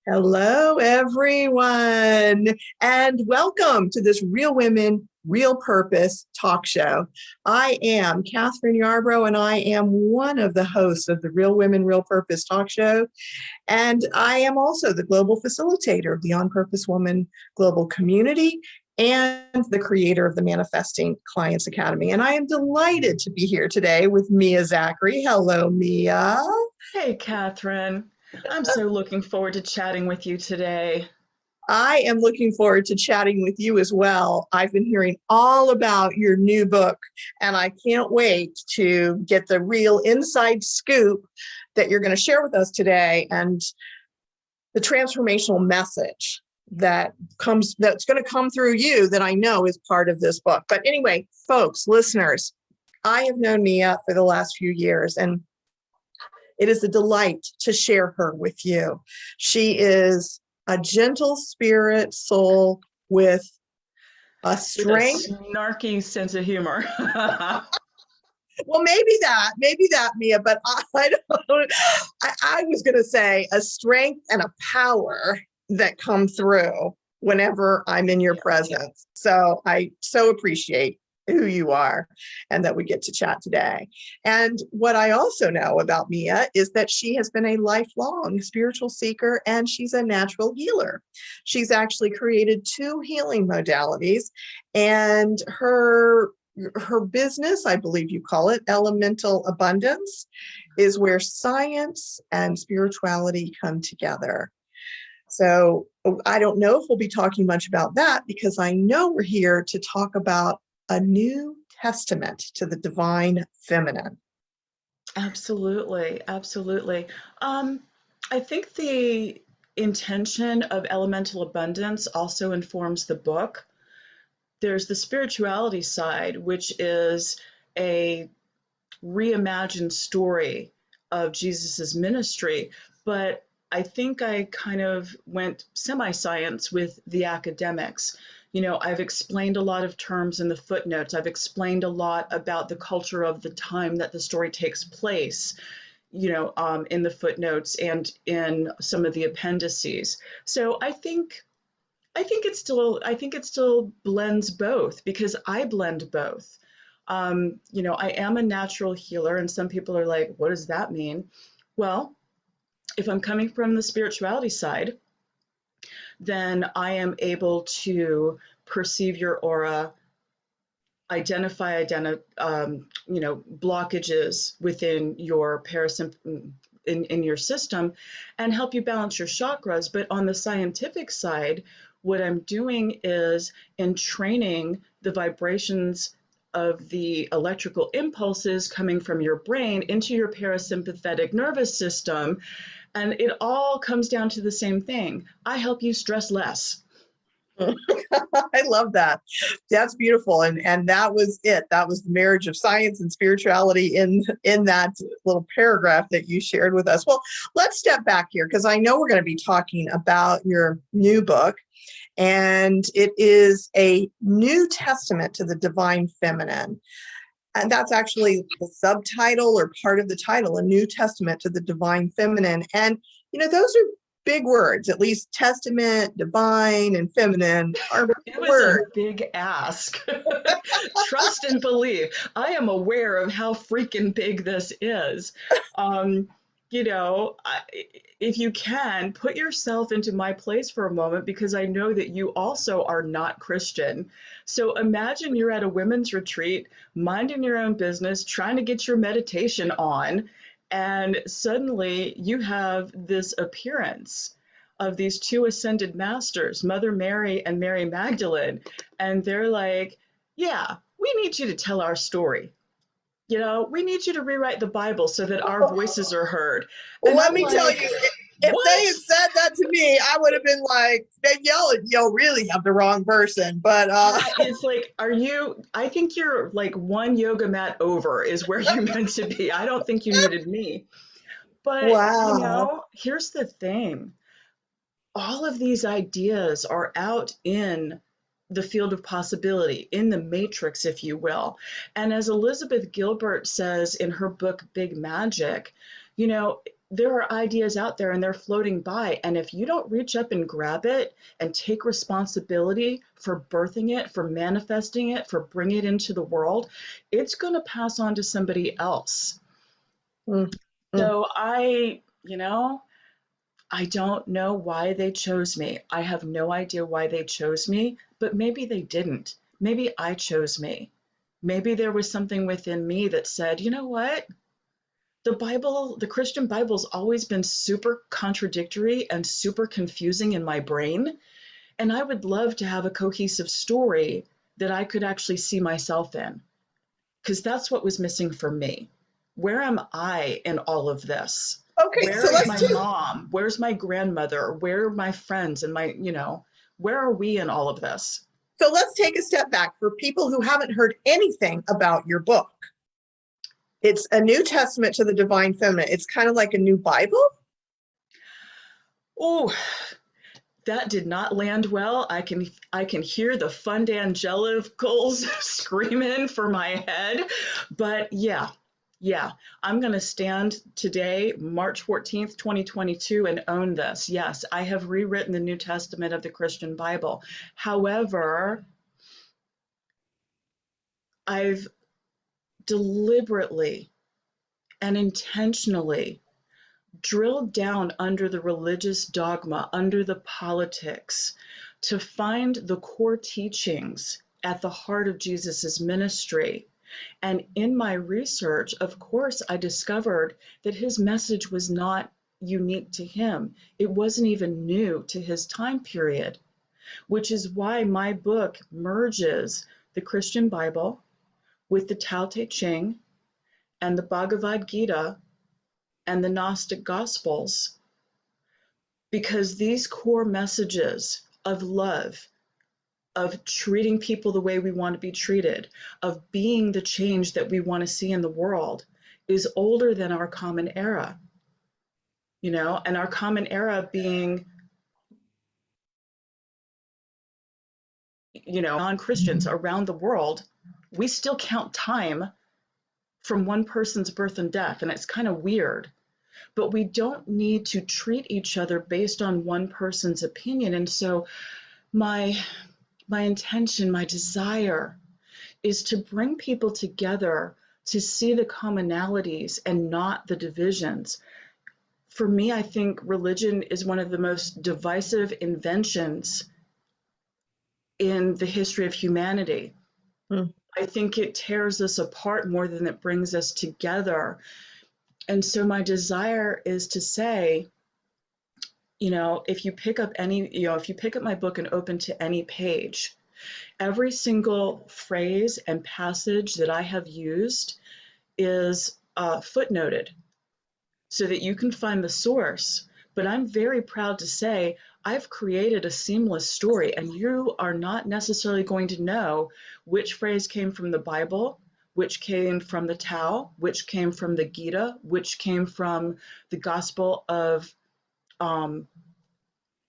Hello, everyone, and welcome to this Real Women, Real Purpose talk show. I am Catherine Yarbrough, and I am one of the hosts of the Real Women, Real Purpose talk show. And I am also the global facilitator of the On Purpose Woman global community and the creator of the Manifesting Clients Academy. And I am delighted to be here today with Mia Zachary. Hello, Mia. Hey, Catherine. I'm so looking forward to chatting with you today. I am looking forward to chatting with you as well. I've been hearing all about your new book, and I can't wait to get the real inside scoop that you're going to share with us today and the transformational message that's going to come through you that I know is part of this book. But anyway, folks, listeners, I have known Mia for the last few years, and it is a delight to share her with you. She is a gentle spirit soul with a strength. With a snarky sense of humor. Well, maybe that, Mia, but I don't. I was going to say a strength and a power that come through whenever I'm in your presence. So I so appreciate who you are and that we get to chat today. And what I also know about Mia is that she has been a lifelong spiritual seeker and she's a natural healer. She's actually created 2 healing modalities, and her business, I believe you call it Elemental Abundance, is where science and spirituality come together. So I don't know if we'll be talking much about that, because I know we're here to talk about a new testament to the divine feminine. Absolutely, absolutely. I think the intention of elemental abundance also informs the book. There's the spirituality side, which is a reimagined story of Jesus's ministry, but I think I kind of went semi-science with the academics. I've explained a lot of terms in the footnotes. I've explained a lot about the culture of the time that the story takes place, in the footnotes and in some of the appendices. So I think it still blends both, because I blend both. I am a natural healer, and some people are like, what does that mean? Well, if I'm coming from the spirituality side, then I am able to perceive your aura, identify blockages within your parasympathetic in your system, and help you balance your chakras. But on the scientific side, what I'm doing is entraining the vibrations of the electrical impulses coming from your brain into your parasympathetic nervous system. And it all comes down to the same thing. I help you stress less. I love that. That's beautiful. And that was it. That was the marriage of science and spirituality in that little paragraph that you shared with us. Well, let's step back here, because I know we're going to be talking about your new book, and it is a new testament to the divine feminine. And that's actually the subtitle or part of the title, a new testament to the divine feminine. And, those are big words. At least testament, divine, and feminine are It was a words. big ask. Trust and believe. I am aware of how freaking big this is. Um, if you can, put yourself into my place for a moment, because I know that you also are not Christian. So imagine you're at a women's retreat, minding your own business, trying to get your meditation on, and suddenly you have this appearance of these 2 ascended masters, Mother Mary and Mary Magdalene, and they're like, yeah, we need you to tell our story. We need you to rewrite the Bible so that our voices are heard. Well, And let I'm me tell like, you, if they what? had said that to me, I would have been like, y'all really have the wrong person. But It's like, I think you're like one yoga mat over is where you're meant to be. I don't think you needed me. But, wow. here's the thing. All of these ideas are out in the field of possibility, in the matrix, if you will. And as Elizabeth Gilbert says in her book, Big Magic, you know, there are ideas out there and they're floating by. And if you don't reach up and grab it and take responsibility for birthing it, for manifesting it, for bringing it into the world, it's going to pass on to somebody else. Mm, mm. So I don't know why they chose me. I have no idea why they chose me, but maybe they didn't. Maybe I chose me. Maybe there was something within me that said, you know what? The Bible, the Christian Bible's always been super contradictory and super confusing in my brain. And I would love to have a cohesive story that I could actually see myself in, because that's what was missing for me. Where am I in all of this? Okay, so Where is let's my do mom? Where's my grandmother? Where are my friends and where are we in all of this? so let's take a step back for people who haven't heard anything about your book. It's a New Testament to the Divine Feminine. It's kind of like a new Bible. Oh, that did not land well. I can hear the fundangelicals screaming for my head. But yeah, I'm going to stand today, March 14th, 2022, and own this. Yes, I have rewritten the New Testament of the Christian Bible. However, I've deliberately and intentionally drilled down under the religious dogma, under the politics, to find the core teachings at the heart of Jesus's ministry. And in my research, of course, I discovered that his message was not unique to him. It wasn't even new to his time period, which is why my book merges the Christian Bible with the Tao Te Ching and the Bhagavad Gita and the Gnostic Gospels, because these core messages of love, of treating people the way we want to be treated, of being the change that we want to see in the world, is older than our common era, and our common era being, non-Christians around the world. We still count time from one person's birth and death, and it's kind of weird. But we don't need to treat each other based on one person's opinion. And so my intention, my desire is to bring people together to see the commonalities and not the divisions. For me, I think religion is one of the most divisive inventions in the history of humanity. Hmm. I think it tears us apart more than it brings us together. And so my desire is to say, if you pick up my book and open to any page, every single phrase and passage that I have used is footnoted so that you can find the source. But I'm very proud to say I've created a seamless story, and you are not necessarily going to know which phrase came from the Bible, which came from the Tao, which came from the Gita, which came from the Gospel of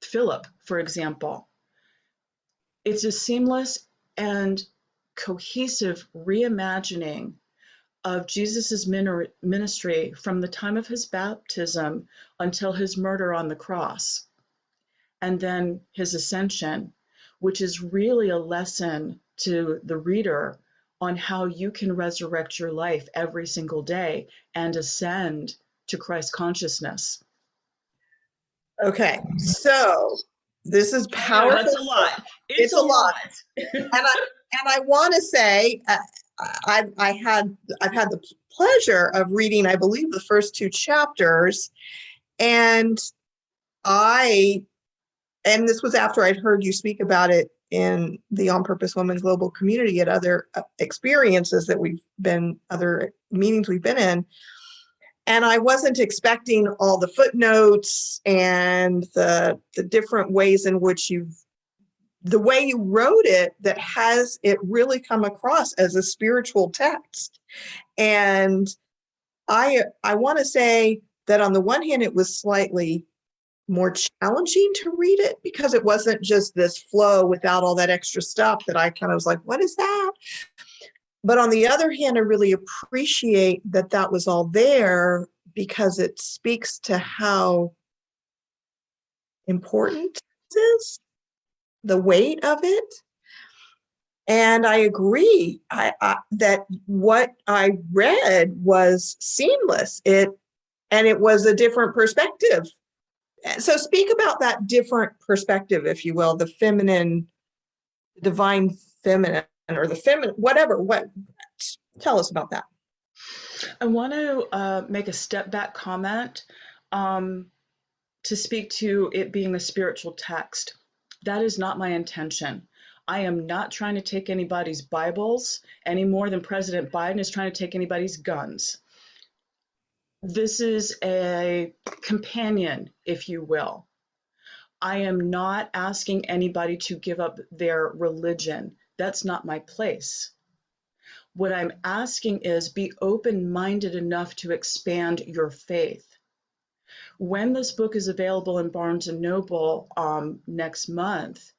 Philip, for example. It's a seamless and cohesive reimagining of Jesus's ministry from the time of his baptism until his murder on the cross, and then his ascension, which is really a lesson to the reader on how you can resurrect your life every single day and ascend to Christ consciousness. Okay, so this is powerful. That's a lot. It's a lot. And I want to say, I've had the pleasure of reading, I believe, the first 2 chapters, and this was after I'd heard you speak about it in the On Purpose Women Global community at other experiences other meetings we've been in. And I wasn't expecting all the footnotes and the different ways in which the way you wrote it, that has it really come across as a spiritual text. And I want to say that on the one hand, it was slightly more challenging to read it because it wasn't just this flow without all that extra stuff that I kind of was like, what is that? But on the other hand, I really appreciate that was all there because it speaks to how important it is, the weight of it. And I agree that what I read was seamless. And it was a different perspective. So speak about that different perspective, if you will, the feminine, divine feminine, or the feminine, whatever. Tell us about that. I want to make a step back comment to speak to it being a spiritual text. That is not my intention. I am not trying to take anybody's Bibles any more than President Biden is trying to take anybody's guns. This is a companion, if you will. I am not asking anybody to give up their religion. That's not my place. What I'm asking is be open-minded enough to expand your faith. When this book is available in Barnes & Noble next month,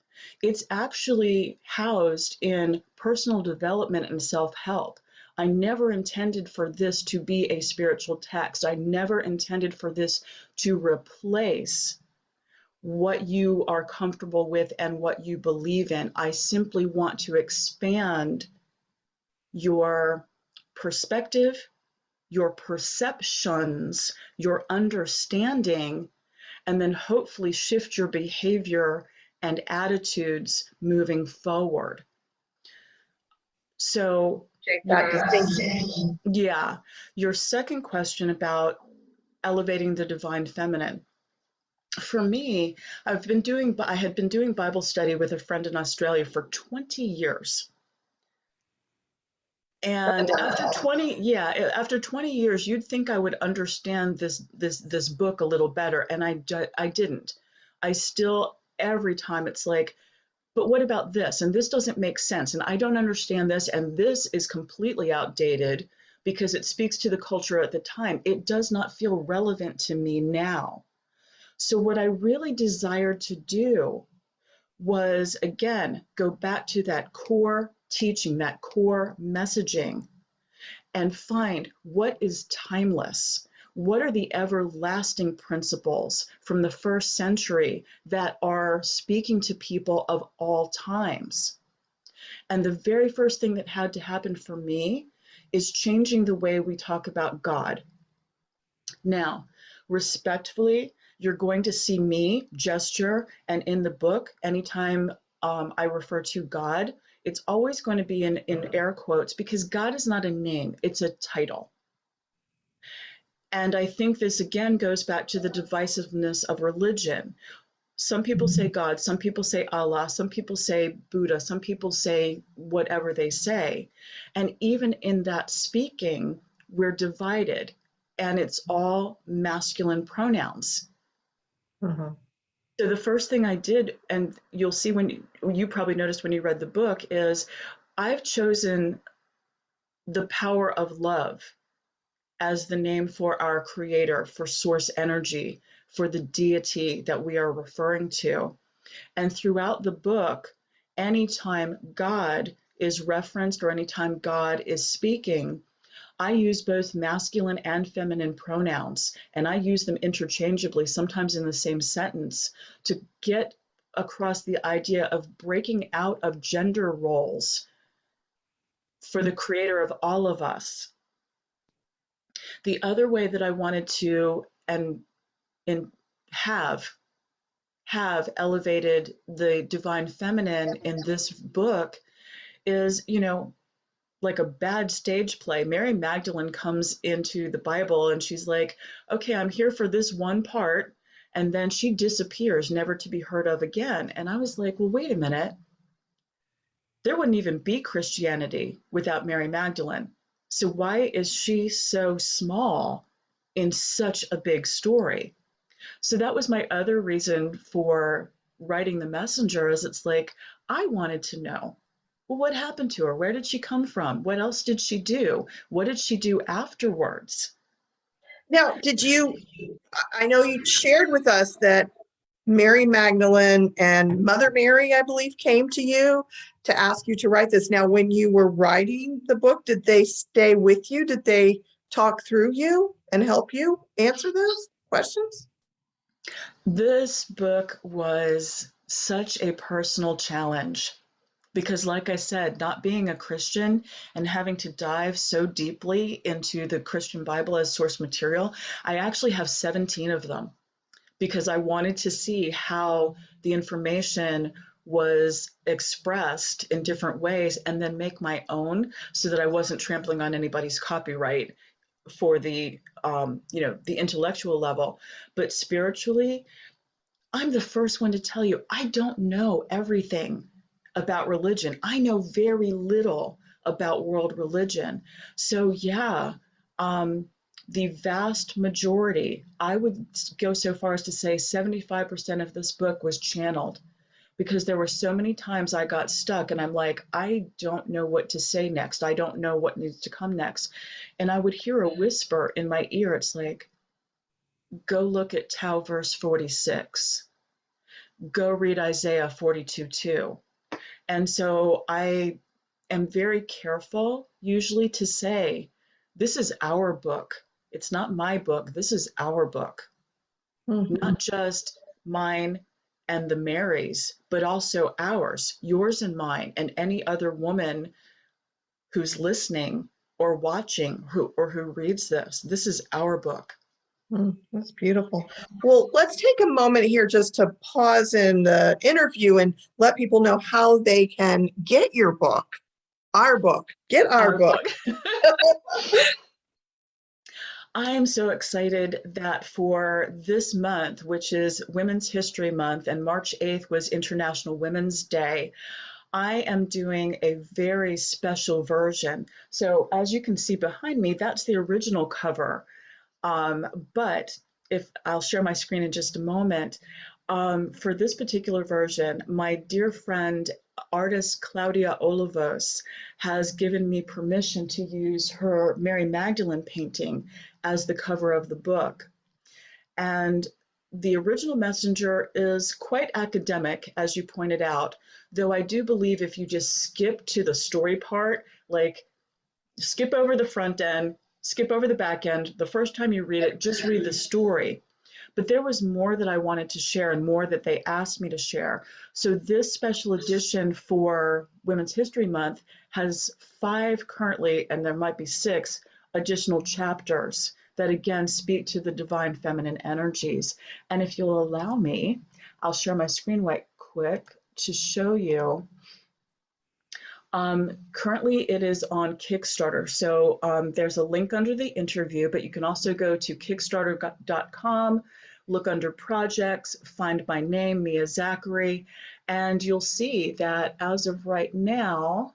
it's actually housed in personal development and self-help. I never intended for this to be a spiritual text. I never intended for this to replace what you are comfortable with and what you believe in. I simply want to expand your perspective, your perceptions, your understanding, and then hopefully shift your behavior and attitudes moving forward. So, That distinction. yeah, your second question about elevating the divine feminine. For me, I had been doing Bible study with a friend in Australia for 20 years. And after 20 years, you'd think I would understand this book a little better, and I didn't. I still, every time it's like, but what about this? And this doesn't make sense, and I don't understand this, and this is completely outdated because it speaks to the culture at the time. It does not feel relevant to me now. So what I really desired to do was, again, go back to that core teaching, that core messaging, and find what is timeless. What are the everlasting principles from the first century that are speaking to people of all times? And the very first thing that had to happen for me is changing the way we talk about God. Now, respectfully, you're going to see me gesture, and in the book, anytime I refer to God, it's always going to be in air quotes, because God is not a name, it's a title. And I think this again goes back to the divisiveness of religion. Some people say God, some people say Allah, some people say Buddha, some people say whatever they say. And even in that speaking, we're divided, and it's all masculine pronouns. Mm-hmm. So the first thing I did, and you'll see when you probably noticed when you read the book, is I've chosen the power of love as the name for our creator, for source energy, for the deity that we are referring to. And throughout the book, anytime God is referenced or anytime God is speaking, I use both masculine and feminine pronouns, and I use them interchangeably, sometimes in the same sentence, to get across the idea of breaking out of gender roles for the creator of all of us. The other way that I wanted to and have elevated the divine feminine in this book is, like a bad stage play. Mary Magdalene comes into the Bible and she's like, okay, I'm here for this one part. And then she disappears, never to be heard of again. And I was like, well, wait a minute. There wouldn't even be Christianity without Mary Magdalene. So why is she so small in such a big story? So that was my other reason for writing The Messenger, is it's like, I wanted to know, well, what happened to her? Where did she come from? What else did she do? What did she do afterwards? Now, I know you shared with us that Mary Magdalene and Mother Mary, I believe, came to you to ask you to write this. Now, when you were writing the book, did they stay with you? Did they talk through you? and help you answer those questions? This book was such a personal challenge because, like I said, not being a Christian and having to dive so deeply into the Christian Bible as source material, I actually have 17 of them because I wanted to see how the information was expressed in different ways and then make my own so that I wasn't trampling on anybody's copyright for the the intellectual level. But spiritually, I'm the first one to tell you, I don't know everything about religion. I know very little about world religion. So, yeah, um, the vast majority, I would go so far as to say 75% of this book was channeled because there were so many times I got stuck and I'm like, I don't know what to say next. I don't know what needs to come next. And I would hear a whisper in my ear. It's like, go look at Tau verse 46, go read Isaiah 42:2. And so I am very careful usually to say, this is our book. It's not my book. This is our book, Mhm. not just mine and the Marys, but also ours, yours and mine, and any other woman who's listening or watching who reads this. This is our book. That's beautiful. Well, let's take a moment here just to pause in the interview and let people know how they can get your book, our book, get our Our book. book. I am so excited that for this month, which is Women's History Month, and March 8th was International Women's Day, I am doing a very special version. So as you can see behind me, that's the original cover. But if I'll share my screen in just a moment, for this particular version, my dear friend, artist Claudia Olivos, has given me permission to use her Mary Magdalene painting as the cover of the book. And the original messenger is quite academic, as you pointed out, though I do believe if you just skip to the story part, like skip over the front end, skip over the back end, the first time you read it, just read the story. But there was more that I wanted to share and more that they asked me to share. So this special edition for Women's History Month has 5 currently, and there might be 6 additional chapters that again speak to the divine feminine energies. And if you'll allow me, I'll share my screen right quick to show you. Currently, it is on Kickstarter. So there's a link under the interview, but you can also go to kickstarter.com, look under projects, find my name, Mia Zachary, and you'll see that as of right now,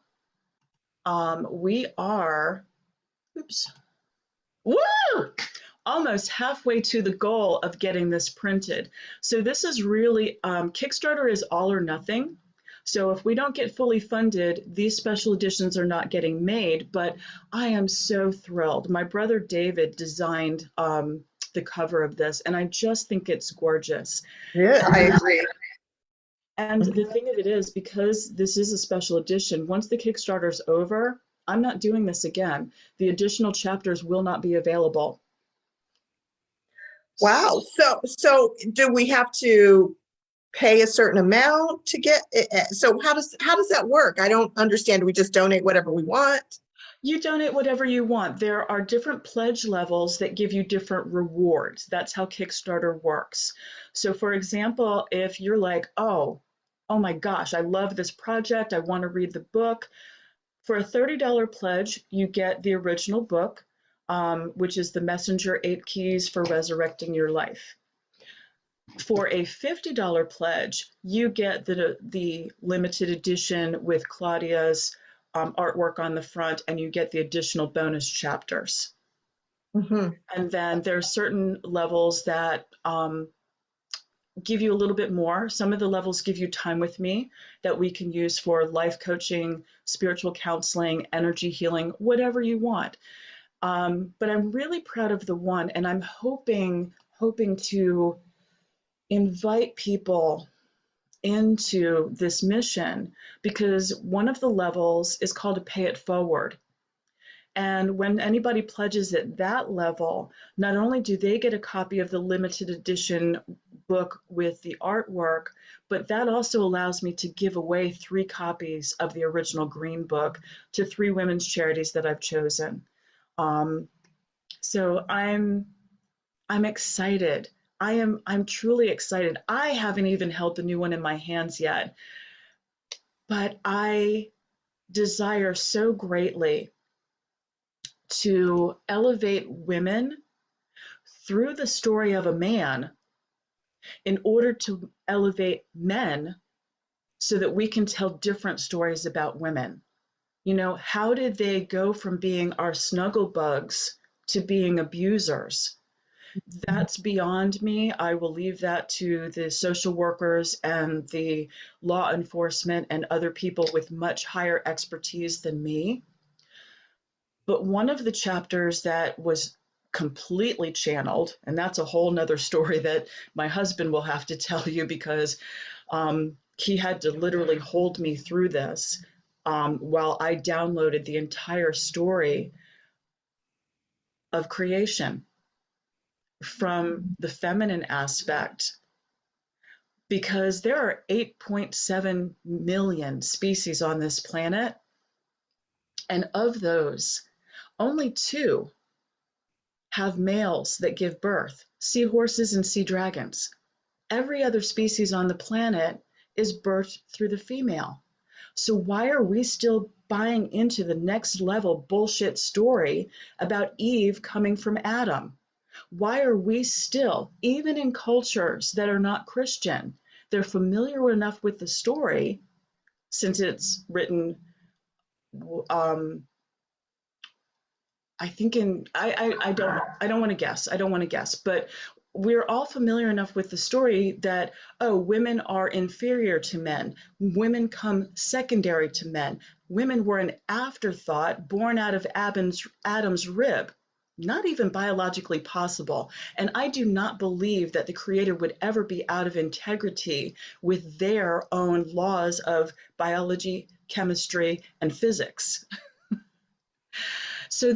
we are, oops, woo! Almost halfway to the goal of getting this printed. So this is really, Kickstarter is all or nothing. So if we don't get fully funded, these special editions are not getting made, but I am so thrilled. My brother David designed the cover of this, and I just think it's gorgeous. Yeah, I agree. And the thing of it is, because this is a special edition, once the Kickstarter's over, I'm not doing this again. The additional chapters will not be available. Wow. So do we have to pay a certain amount to get it? So how does that work? I don't understand. Do we just donate whatever we want? You donate whatever you want. There are different pledge levels that give you different rewards. That's how Kickstarter works. So for example, if you're like, oh my gosh, I love this project, I want to read the book. For a $30 pledge, you get the original book, which is The Messenger 8 Keys for Resurrecting Your Life. For a $50 pledge, you get the limited edition with Claudia's artwork on the front, and you get the additional bonus chapters. Mm-hmm. And then there are certain levels that give you a little bit more. Some of the levels give you time with me that we can use for life coaching, spiritual counseling, energy healing, whatever you want. But I'm really proud of the one, and I'm hoping to invite people into this mission because one of the levels is called a pay it forward. And when anybody pledges at that level, not only do they get a copy of the limited edition book with the artwork, but that also allows me to give away 3 copies of the original Green Book to 3 women's charities that I've chosen. Um, so I'm excited. I'm truly excited. I haven't even held the new one in my hands yet, but I desire so greatly to elevate women through the story of a man in order to elevate men so that we can tell different stories about women. You know, how did they go from being our snuggle bugs to being abusers? That's beyond me. I will leave that to the social workers and the law enforcement and other people with much higher expertise than me. But one of the chapters that was completely channeled, and that's a whole nother story that my husband will have to tell you because he had to literally hold me through this while I downloaded the entire story of creation from the feminine aspect, because there are 8.7 million species on this planet, and of those, only 2 have males that give birth: seahorses and sea dragons. Every other species on the planet is birthed through the female. So why are we still buying into the next level bullshit story about Eve coming from Adam? Why are we still, even in cultures that are not Christian, they're familiar enough with the story since it's written, I think I don't want to guess. I don't want to guess, but we're all familiar enough with the story that, oh, women are inferior to men. Women come secondary to men. Women were an afterthought born out of Adam's rib. Not even biologically possible. And I do not believe that the creator would ever be out of integrity with their own laws of biology, chemistry, and physics. So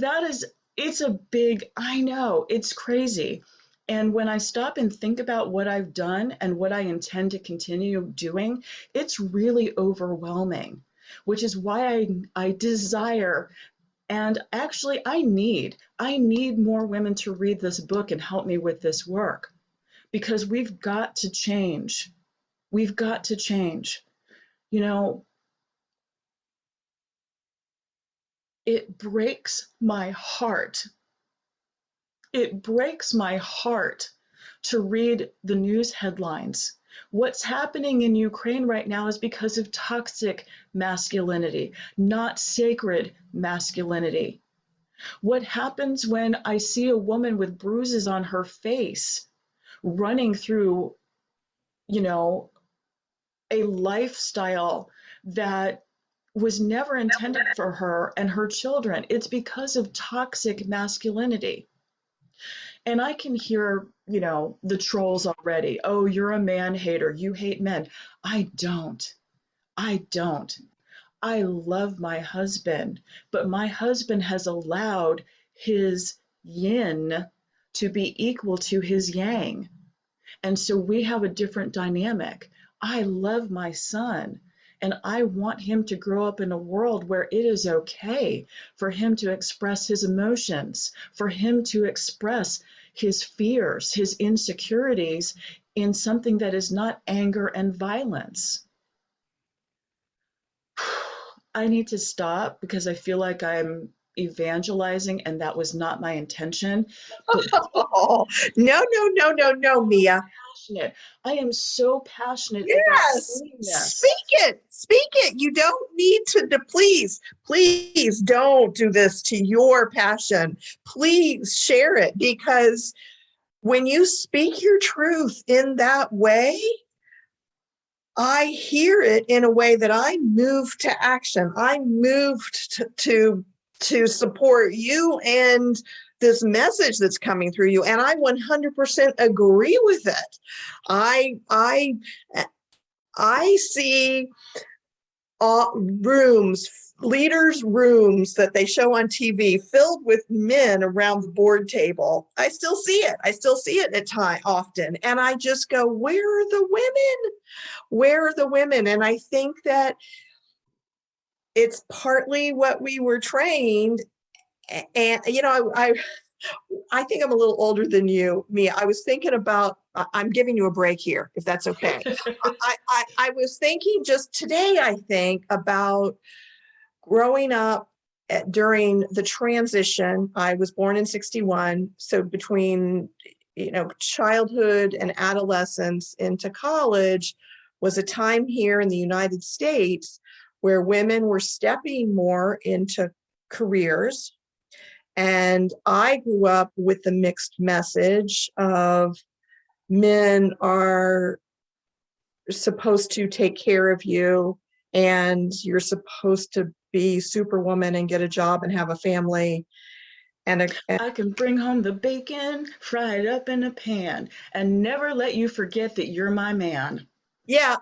it's a big, I know, it's crazy. And when I stop and think about what I've done and what I intend to continue doing, it's really overwhelming, which is why I desire, and actually I need more women to read this book and help me with this work, because we've got to change. We've got to change. You know, it breaks my heart. It breaks my heart to read the news headlines. What's happening in Ukraine right now is because of toxic masculinity, not sacred masculinity. What happens when I see a woman with bruises on her face running through, you know, a lifestyle that was never intended for her and her children? It's because of toxic masculinity. And I can hear, you know, the trolls already. Oh, you're a man hater. You hate men. I don't. I don't. I love my husband, but my husband has allowed his yin to be equal to his yang. And so we have a different dynamic. I love my son, and I want him to grow up in a world where it is okay for him to express his emotions, for him to express his fears, his insecurities in something that is not anger and violence. I need to stop because I feel like I'm evangelizing, and that was not my intention. But Oh, no, no, no, no, no, Mia. passionate. I am so passionate about Yes, doing speak this. it. Speak it. You don't need to please don't do this to your passion. Please share it, because when you speak your truth in that way, I hear it in a way that I move to action. I moved to support you and this message that's coming through you, and I 100% agree with it. I I see rooms, leaders' rooms that they show on TV filled with men around the board table. I still see it. I still see it at time often. And I just go, where are the women? Where are the women? And I think that it's partly what we were trained. And, you know, I think I'm a little older than you, Mia. I was thinking about, I'm giving you a break here, if that's okay. I was thinking just today, I think about growing up during the transition. I was born in 61. So between, you know, childhood and adolescence into college was a time here in the United States where women were stepping more into careers. And I grew up with the mixed message of men are supposed to take care of you and you're supposed to be superwoman and get a job and have a family. And I can bring home the bacon, fry it up in a pan, and never let you forget that you're my man. yeah,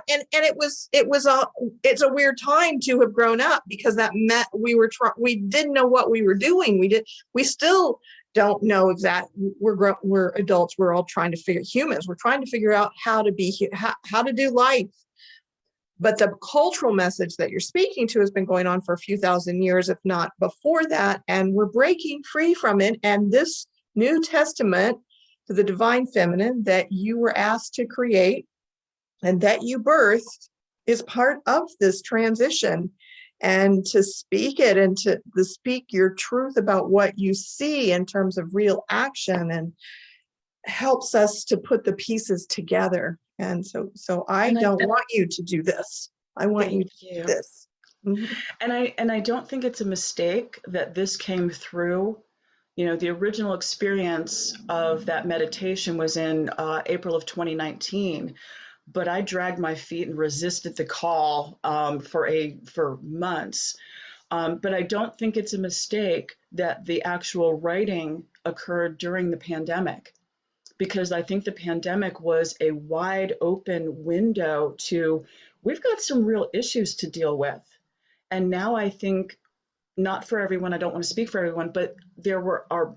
and it's a weird time to have grown up, because that meant we didn't know what we were doing. We still don't know exactly. We're adults. We're all trying to humans. We're trying to figure out how to do life. But the cultural message that you're speaking to has been going on for a few thousand years, if not before that, and we're breaking free from it. And this New Testament to the divine feminine that you were asked to create and that you birthed is part of this transition. And to speak it and to speak your truth about what you see in terms of real action, and helps us to put the pieces together. And so I And I don't want you to do this. I want you thank to do you. this. Mhm. And I don't think it's a mistake that this came through. You know, the original experience of that meditation was in April of 2019, but I dragged my feet and resisted the call for months. But I don't think it's a mistake that the actual writing occurred during the pandemic, because I think the pandemic was a wide open window to, we've got some real issues to deal with. And now I think, not for everyone, I don't want to speak for everyone, but are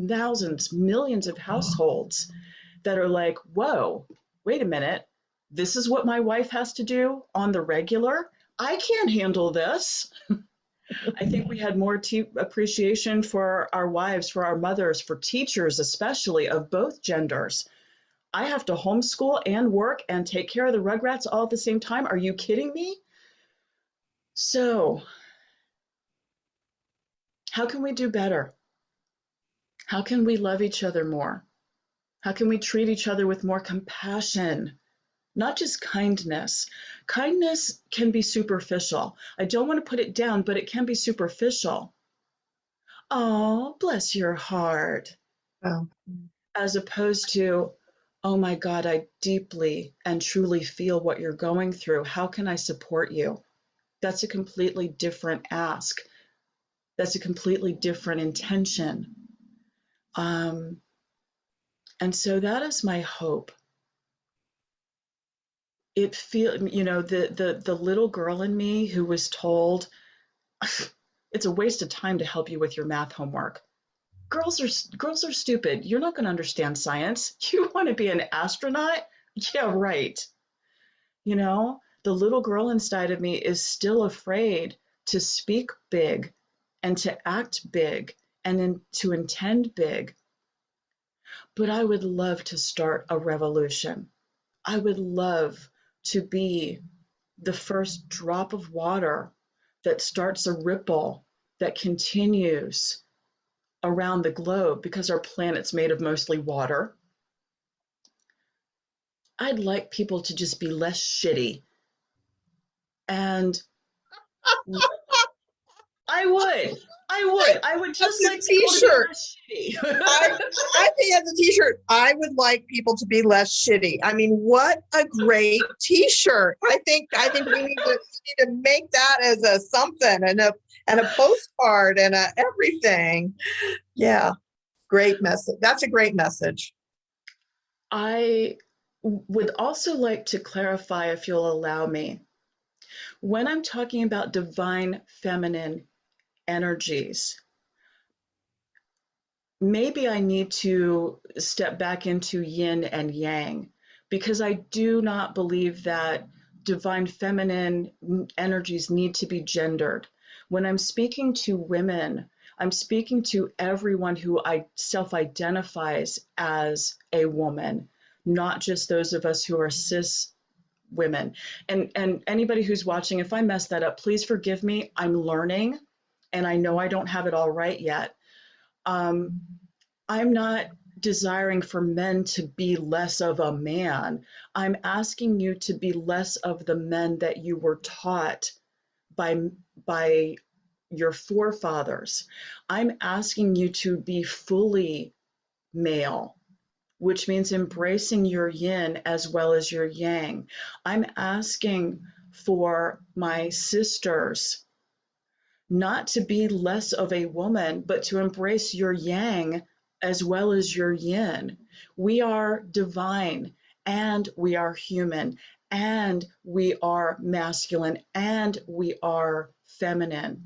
thousands, millions of households that are like, whoa, wait a minute. This is what my wife has to do on the regular. I can't handle this. I think we had more appreciation for our wives, for our mothers, for teachers, especially of both genders. I have to homeschool and work and take care of the rugrats all at the same time. Are you kidding me? So, how can we do better? How can we love each other more? How can we treat each other with more compassion? Not just kindness. Kindness can be superficial. I don't want to put it down, but it can be superficial. Oh, bless your heart. Wow. As opposed to, oh my God, I deeply and truly feel what you're going through. How can I support you? That's a completely different ask. That's a completely different intention. Um, and so that is my hope. The little girl in me who was told, it's a waste of time to help you with your math homework. Girls are stupid. You're not going to understand science. You want to be an astronaut? Yeah, right. The little girl inside of me is still afraid to speak big and to act big and then to intend big. But I would love to start a revolution. I would love to be the first drop of water that starts a ripple that continues around the globe, because our planet's made of mostly water. I'd like people to just be less shitty. And I would. I would That's just a like people to be t-shirt. less shitty. I I think as a t-shirt, I would like people to be less shitty. I mean, what a great t-shirt. I think we need to make that as a something, and a postcard and a everything. Yeah, great message. That's a great message. I would also like to clarify, if you'll allow me. When I'm talking about divine feminine energies, maybe I need to step back into yin and yang, because I do not believe that divine feminine energies need to be gendered. When I'm speaking to women, I'm speaking to everyone who self-identifies as a woman, not just those of us who are cis women. And anybody who's watching, if I mess that up, please forgive me. I'm learning, and I know I don't have it all right yet. Um, I'm not desiring for men to be less of a man. I'm asking you to be less of the men that you were taught by by your forefathers. I'm asking you to be fully male, which means embracing your yin as well as your yang. I'm asking for my sisters not to be less of a woman, but to embrace your yang as well as your yin. We are divine, and we are human, and we are masculine, and we are feminine,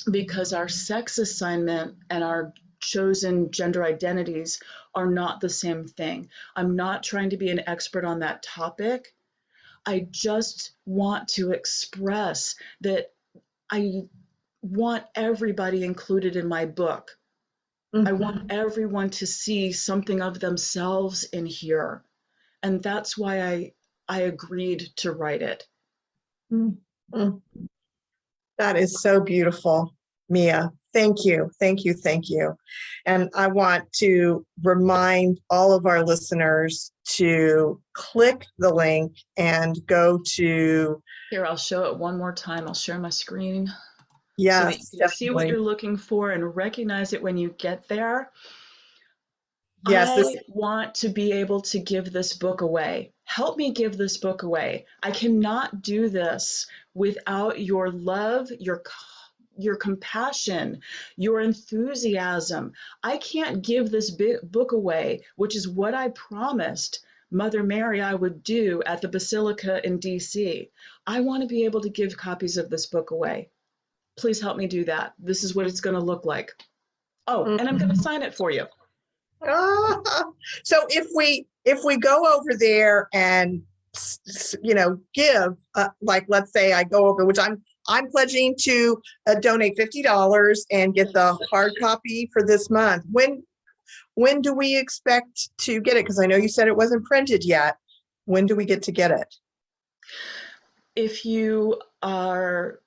because our sex assignment and our chosen gender identities are not the same thing. I'm not trying to be an expert on that topic. I just want to express that I want everybody included in my book. I want everyone to see something of themselves in here. And that's why I agreed to write it. Mhm. That is so beautiful, Mia. Thank you, thank you, thank you. And I want to remind all of our listeners to click the link and go to, Here, I'll show it one more time. I'll share my screen so that you yes, can see what definitely. you're looking for and recognize it when you get there. Yes, this, I want to be able to give this book away. Help me give this book away. I cannot do this without your love, your compassion, your enthusiasm. I can't give this book away, which is what I promised Mother Mary I would do at the Basilica in DC. I want to be able to give copies of this book away. Please help me do that. This is what it's going to look like. Oh, and I'm going to sign it for you. Ah, so if we go over there and give like, let's say I go over, which I'm pledging to donate $50 and get the hard copy for this month. When do we expect to get it? Because I know you said it wasn't printed yet. When do we get to get it? If you are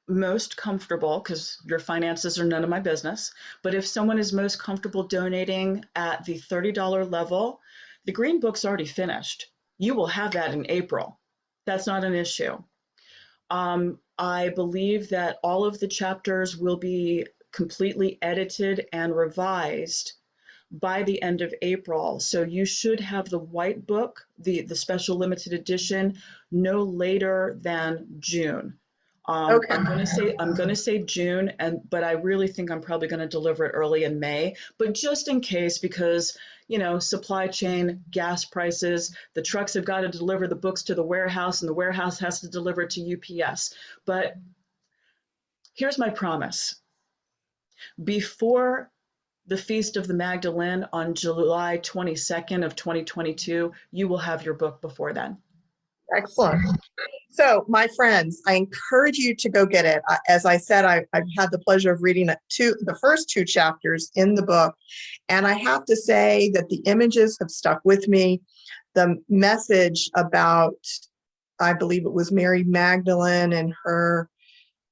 most comfortable, because your finances are none of my business, but if someone is most comfortable donating at the $30 level, the Green Book's already finished. You will have that in April. That's not an issue. I believe that all of the chapters will be completely edited and revised by the end of April. So you should have the white book, the special limited edition, no later than June. Okay. I'm gonna say June, but I really think I'm probably gonna deliver it early in May. But just in case, because supply chain, gas prices, the trucks have got to deliver the books to the warehouse, and the warehouse has to deliver it to UPS. But here's my promise: before the Feast of the Magdalene on July 22nd of 2022, you will have your book before then. Excellent. So, my friends, I encourage you to go get it. As I said, I've had the pleasure of reading the first two chapters in the book, and I have to say that the images have stuck with me. The message about, I believe it was Mary Magdalene and her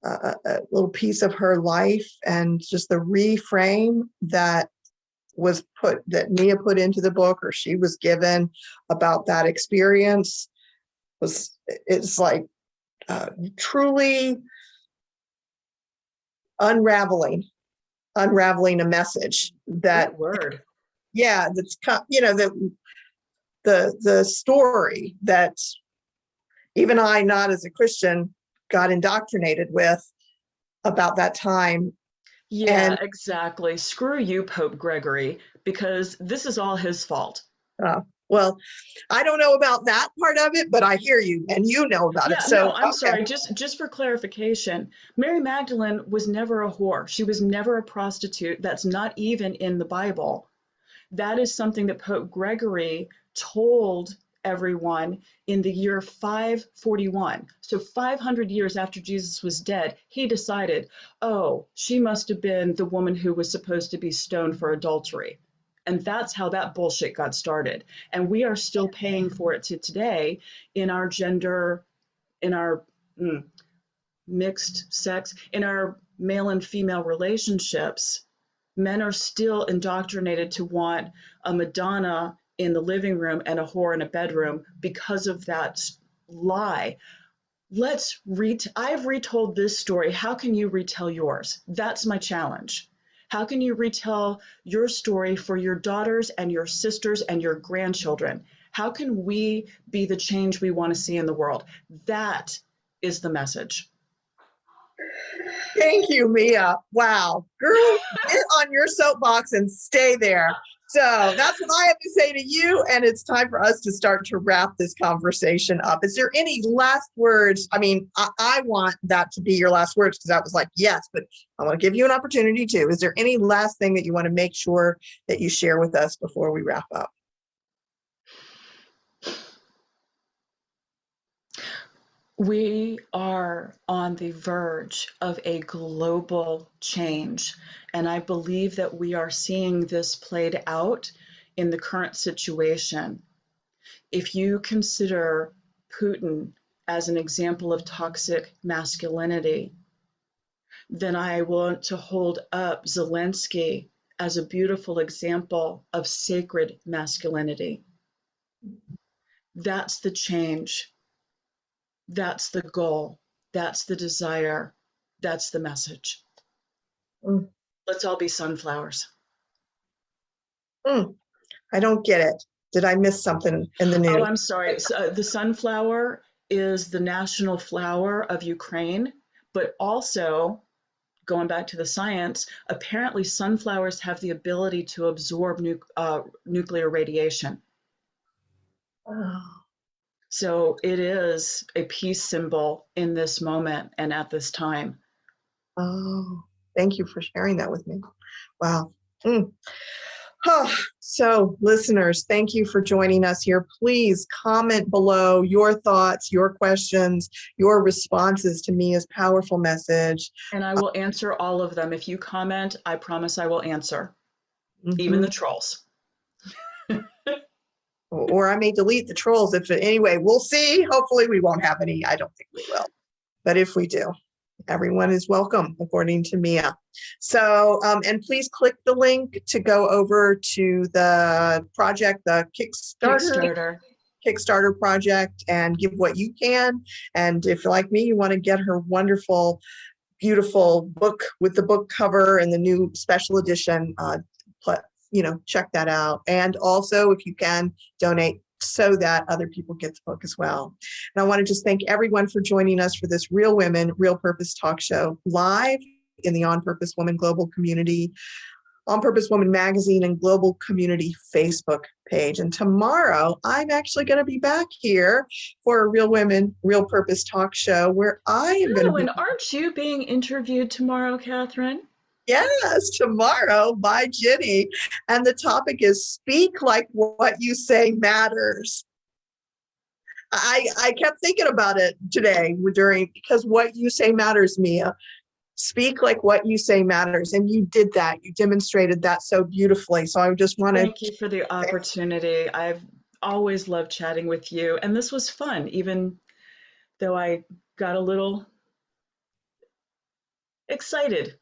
a little piece of her life, and just the reframe that Mia put into the book, or she was given, about that experience, it's like truly unraveling a message that, Great word. yeah, that's the story that even I, not as a Christian, got indoctrinated with about that time. Yeah, And exactly. Screw you, Pope Gregory, because this is all his fault. uh, Well, I don't know about that part of it, but I hear you and you know about it. Yeah, no, So, I'm okay. sorry. Just for clarification, Mary Magdalene was never a whore. She was never a prostitute. That's not even in the Bible. That is something that Pope Gregory told everyone in the year 541. So 500 years after Jesus was dead, he decided, oh, she must have been the woman who was supposed to be stoned for adultery. And that's how that bullshit got started. And we are still paying for it to today in our gender, in our mixed sex, in our male and female relationships. Men are still indoctrinated to want a Madonna in the living room and a whore in a bedroom because of that lie. I've retold this story. How can you retell yours? That's my challenge. How can you retell your story for your daughters and your sisters and your grandchildren? How can we be the change we want to see in the world? That is the message. Thank you, Mia. Wow. Girl, get on your soapbox and stay there. So that's what I have to say to you. And it's time for us to start to wrap this conversation up. Is there any last words? I mean, I want that to be your last words because that was like, yes, but I want to give you an opportunity too. Is there any last thing that you want to make sure that you share with us before we wrap up? We are on the verge of a global change, and I believe that we are seeing this played out in the current situation. If you consider Putin as an example of toxic masculinity, then I want to hold up Zelensky as a beautiful example of sacred masculinity. That's the change. That's the goal. That's the desire. That's the message. Mm. Let's all be sunflowers. I don't get it. Did I miss something in the Oh, news? I'm sorry. The sunflower is the national flower of Ukraine, but also, going back to the science, apparently sunflowers have the ability to absorb nuclear radiation. Oh. So it is a peace symbol in this moment and at this time. Oh, thank you for sharing that with me. Wow. Oh, so listeners, thank you for joining us here. Please comment below your thoughts, your questions, your responses to Mia's powerful message. And I will answer all of them. If you comment, I promise I will answer, even Mm-hmm. the trolls. Or I may delete the trolls anyway, we'll see. Hopefully we won't have any. I don't think we will. But if we do, everyone is welcome, according to Mia. So, and please click the link to go over to the project, the Kickstarter project, and give what you can. And if you're like me, you want to get her wonderful, beautiful book with the book cover and the new special edition, check that out. And also, if you can, donate so that other people get the book as well. And I want to just thank everyone for joining us for this Real Women, Real Purpose talk show live in the On Purpose Woman Global Community, On Purpose Woman Magazine and Global Community Facebook page. And tomorrow, I'm actually going to be back here for a Real Women, Real Purpose talk show where I am going to be. And aren't you being interviewed tomorrow, Catherine? Yes, tomorrow by Ginny. And the topic is speak like what you say matters. I kept thinking about it today because what you say matters, Mia. Speak like what you say matters. And you did that. You demonstrated that so beautifully. So I just want to thank you for the opportunity. I've always loved chatting with you. And this was fun, even though I got a little excited.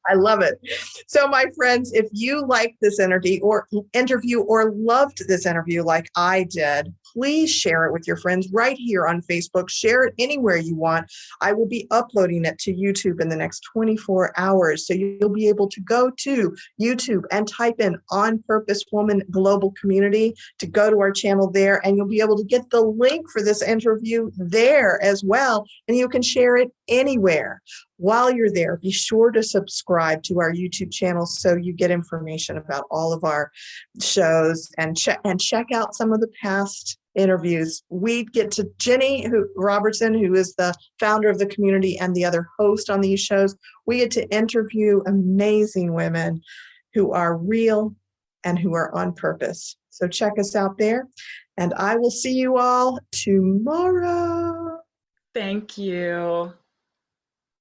I love it. So, my friends, if you like this interview or loved this interview like I did, please share it with your friends right here on Facebook. Share it anywhere you want. I will be uploading it to YouTube in the next 24 hours. So you'll be able to go to YouTube and type in On Purpose Woman Global Community to go to our channel there. And you'll be able to get the link for this interview there as well. And you can share it anywhere. while you're there, be sure to subscribe to our YouTube channel so you get information about all of our shows, and check out some of the past interviews. We get to Jenny Robertson, who is the founder of the community and the other host on these shows. We get to interview amazing women who are real and who are on purpose. So check us out there, and I will see you all tomorrow. Thank you.